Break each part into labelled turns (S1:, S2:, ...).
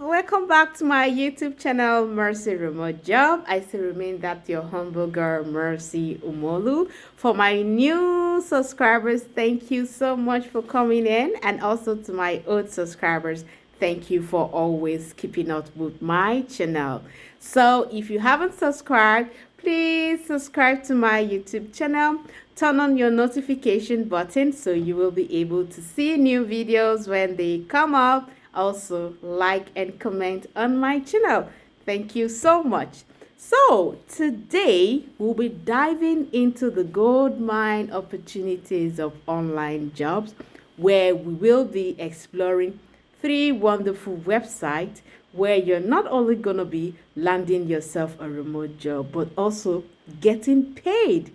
S1: welcome back to my YouTube channel, Mercy Remote Job. I still remain that your humble girl, Mercy Umolu. For my new subscribers, thank you so much for coming in, and also to my old subscribers, thank you for always keeping up with my channel. So if you haven't subscribed, please subscribe to my YouTube channel. Turn on your notification button so you will be able to see new videos when they come up. Also, like and comment on my channel. Thank you so much. So, today we'll be diving into the gold mine opportunities of online jobs, where we will be exploring three wonderful websites where you're not only going to be landing yourself a remote job, but also getting paid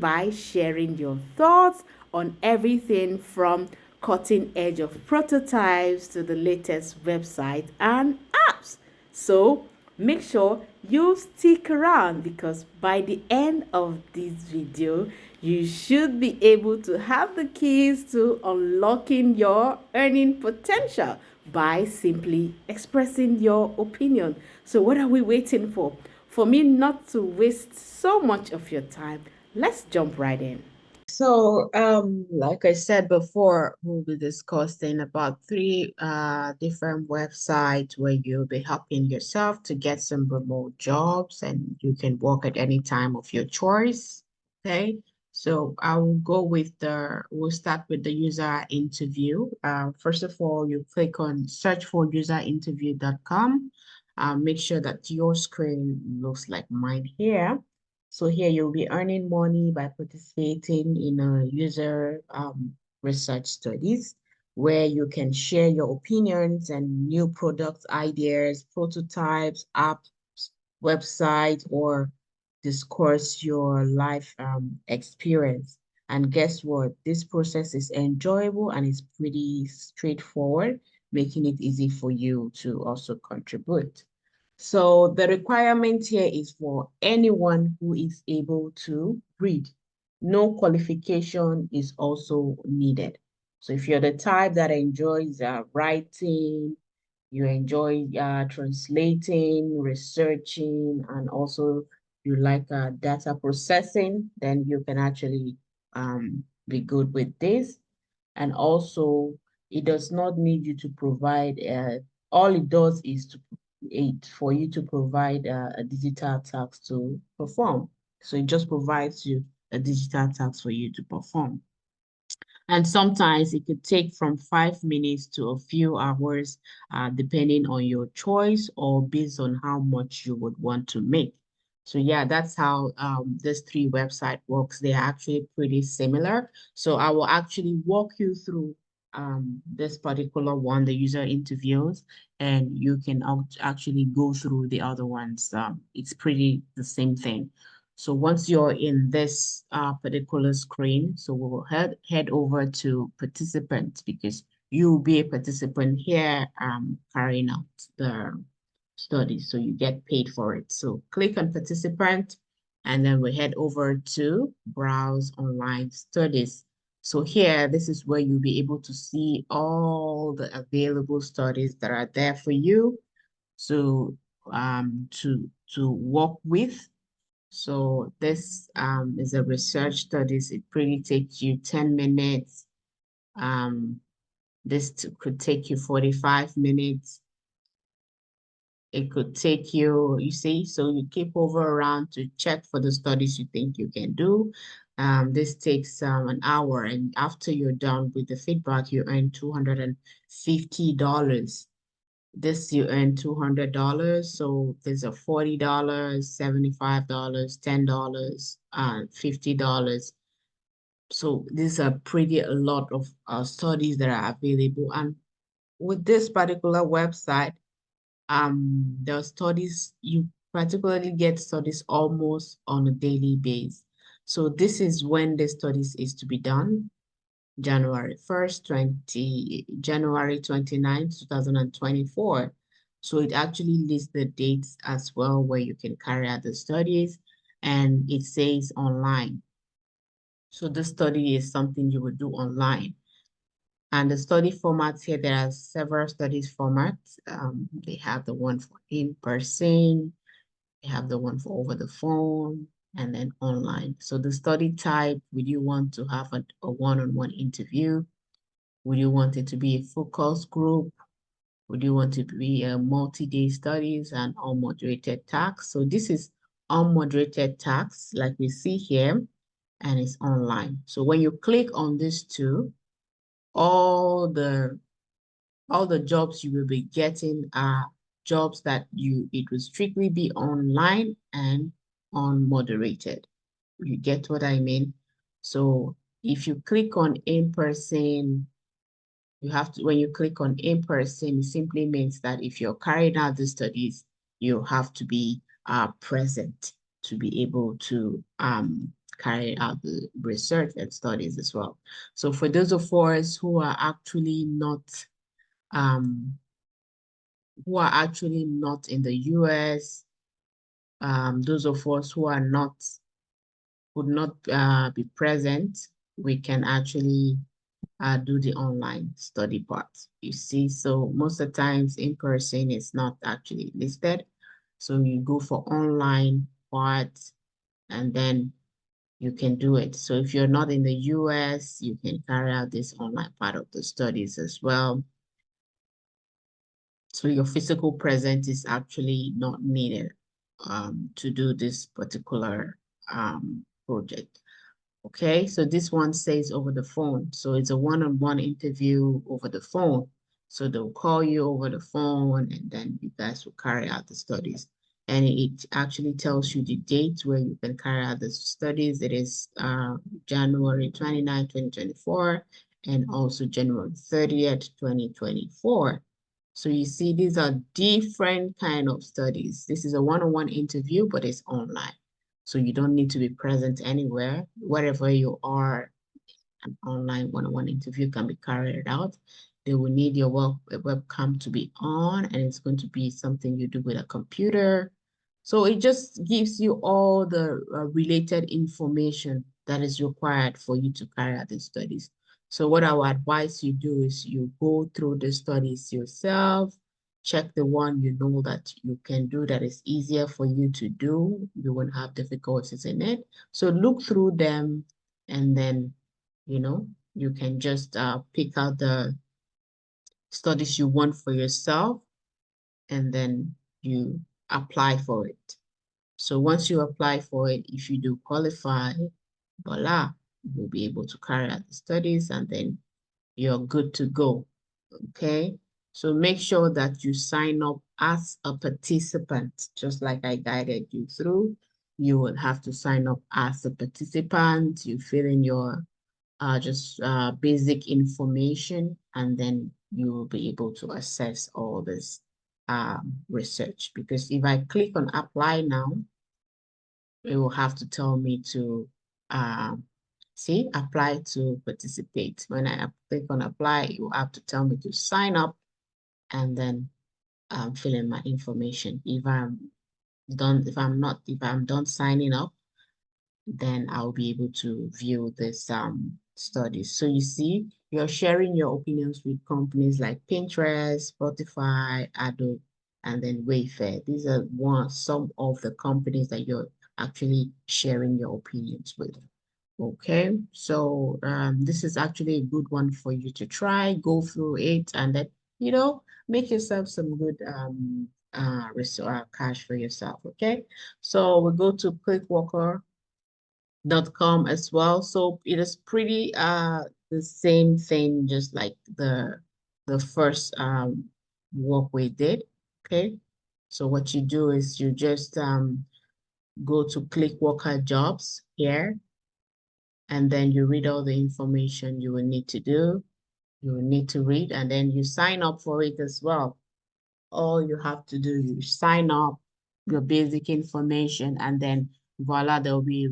S1: by sharing your thoughts on everything from cutting edge of prototypes to the latest website and apps. So make sure you stick around, because by the end of this video, you should be able to have the keys to unlocking your earning potential by simply expressing your opinion. So what are we waiting for? For me not to waste so much of your time, let's jump right in.
S2: So, like I said before, we'll be discussing about three different websites where you'll be helping yourself to get some remote jobs and you can work at any time of your choice. Okay. So I will go with we'll start with the user interview. First of all, you click on search for userinterview.com. Make sure that your screen looks like mine here. So here you'll be earning money by participating in a user research studies where you can share your opinions and new product ideas, prototypes, apps, websites, or discuss your life experience. And guess what? This process is enjoyable and it's pretty straightforward, making it easy for you to also contribute. So the requirement here is for anyone who is able to read. No qualification is also needed. So if you're the type that enjoys writing, you enjoy translating, researching, and also you like data processing, then you can actually be good with this. And also, it does not need you to provide, all it does is for you to provide a digital task to perform. So it just provides you a digital task for you to perform. And sometimes it could take from 5 minutes to a few hours, depending on your choice or based on how much you would want to make. So yeah, that's how this three website works. They're actually pretty similar. So I will actually walk you through this particular one, the user interviews, and you can actually go through the other ones. It's pretty the same thing. So once you're in this particular screen, so we will head over to participants because you'll be a participant here carrying out the study. So you get paid for it. So click on participant and then we head over to browse online studies. So here, this is where you'll be able to see all the available studies that are there for you. So to work with. So this is a research studies. It pretty takes you 10 minutes. Um, could take you 45 minutes. It could take you, you see, so you keep over around to check for the studies you think you can do. This takes an hour, and after you're done with the feedback, you earn $250. This you earn $200. So there's a $40, $75, $10, $50. So these are pretty a lot of studies that are available. And with this particular website, the studies, you particularly get studies almost on a daily basis. So this is when the studies is to be done. January 1st, January 29th, 2024. So it actually lists the dates as well where you can carry out the studies and it says online. So the study is something you would do online. And the study formats here, there are several studies formats. They have the one for in person, they have the one for over the phone, and then online. So the study type, would you want to have a one-on-one interview? Would you want it to be a focus group? Would you want it to be a multi-day studies and unmoderated tasks? So this is unmoderated tasks like we see here, and it's online. So when you click on these two, all the all the jobs you will be getting are jobs that it will strictly be online and unmoderated. You get what I mean? So if you click on in-person, you have to, when you click on in-person, it simply means that if you're carrying out the studies, you have to be present to be able to carry out the research and studies as well. So for those of us um, who are actually not in the US, those of us who are not would not be present, we can actually do the online study part. You see, so most of the times in person is not actually listed. So you go for online part and then you can do it. So if you're not in the US, you can carry out this online part of the studies as well. So your physical presence is actually not needed to do this particular project. Okay, so this one says over the phone. So it's a one-on-one interview over the phone. So they'll call you over the phone and then you guys will carry out the studies. And it actually tells you the date where you can carry out the studies. It is January 29, 2024, and also January 30th, 2024. So you see, these are different kind of studies. This is a one-on-one interview, but it's online. So you don't need to be present anywhere. Wherever you are, an online one-on-one interview can be carried out. They will need your webcam to be on, and it's going to be something you do with a computer. So it just gives you all the related information that is required for you to carry out the studies. So what I would advise you do is you go through the studies yourself, check the one you know that you can do that is easier for you to do. You won't have difficulties in it. So look through them and then, you can just pick out the studies you want for yourself and then you apply for it. So once you apply for it, if you do qualify, voila, you'll be able to carry out the studies and then you're good to go. Okay. So make sure that you sign up as a participant, just like I guided you through. You will have to sign up as a participant. You fill in your just basic information, and then you will be able to access all this research. Because if I click on apply now, it will have to tell me to um, see, apply to participate. When I click on apply, it will have to tell me to sign up and then fill in my information. If I'm done signing up, then I'll be able to view this studies. So you see, you're sharing your opinions with companies like Pinterest, Spotify, Adobe, and then Wayfair. These are some of the companies that you're actually sharing your opinions with. Okay, so this is actually a good one for you to try, go through it, and then, make yourself some good cash for yourself. Okay, so we go to clickworker.com as well. So it is pretty the same thing, just like the first work we did. Okay. So what you do is you just go to click worker jobs here, and then you read all the information you will need to do. You will need to read, and then you sign up for it as well. All you have to do is sign up, your basic information, and then voila, there will be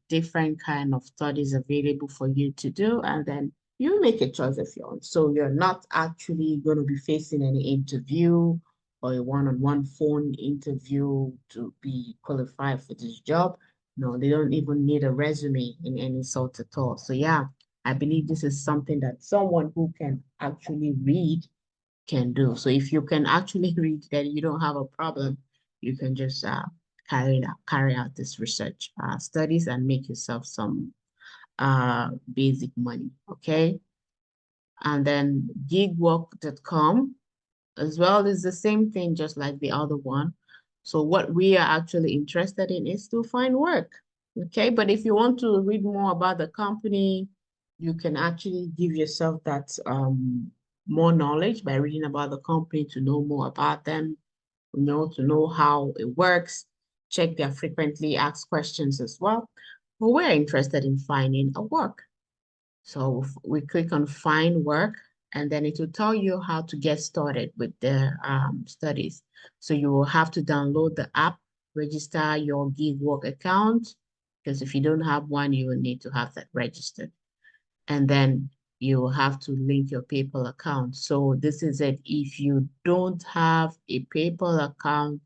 S2: different kind of studies available for you to do, and then you make a choice if you want. So you're not actually going to be facing any interview or a one-on-one phone interview to be qualified for this job. No, they don't even need a resume in any sort at all. So yeah, I believe this is something that someone who can actually read can do. So if you can actually read, then you don't have a problem. You can just carry out this research studies and make yourself some basic money. Okay. And then gigwork.com as well is the same thing, just like the other one. So what we are actually interested in is to find work. Okay, but if you want to read more about the company, you can actually give yourself that more knowledge by reading about the company to know more about them, to know how it works, check their frequently asked questions as well. But we're interested in finding a work. So we click on find work, and then it will tell you how to get started with the studies. So you will have to download the app, register your Gigwork account, because if you don't have one, you will need to have that registered. And then you will have to link your PayPal account. So this is it. If you don't have a PayPal account,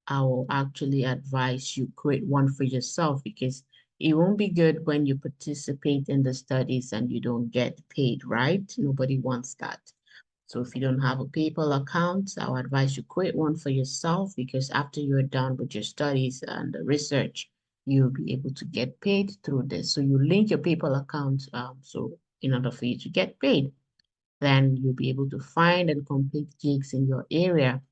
S2: I will actually advise you create one for yourself, because it won't be good when you participate in the studies and you don't get paid, right? Nobody wants that. So if you don't have a PayPal account, I'll advise you create one for yourself, because after you're done with your studies and the research, you'll be able to get paid through this. So you link your PayPal account, so in order for you to get paid, then you'll be able to find and complete gigs in your area.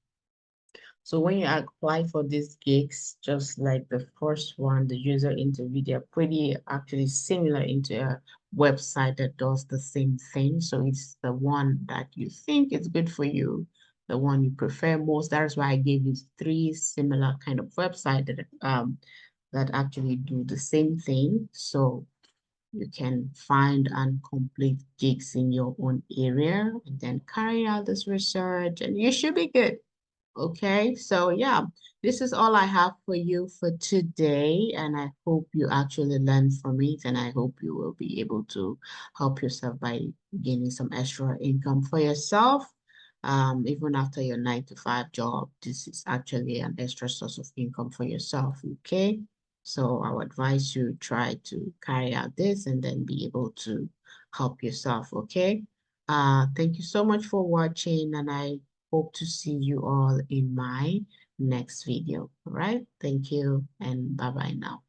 S2: So when you apply for these gigs, just like the first one, the user interview, they're pretty actually similar into a website that does the same thing. So it's the one that you think is good for you, the one you prefer most. That's why I gave you three similar kind of website that actually do the same thing. So you can find and complete gigs in your own area and then carry out this research, and you should be good. Okay, so yeah, this is all I have for you for today, and I hope you actually learn from it, and I hope you will be able to help yourself by gaining some extra income for yourself. Even after your 9 to 5 job, this is actually an extra source of income for yourself, okay? So I would advise you try to carry out this and then be able to help yourself, okay? Thank you so much for watching, and I hope to see you all in my next video. All right. Thank you and bye bye now.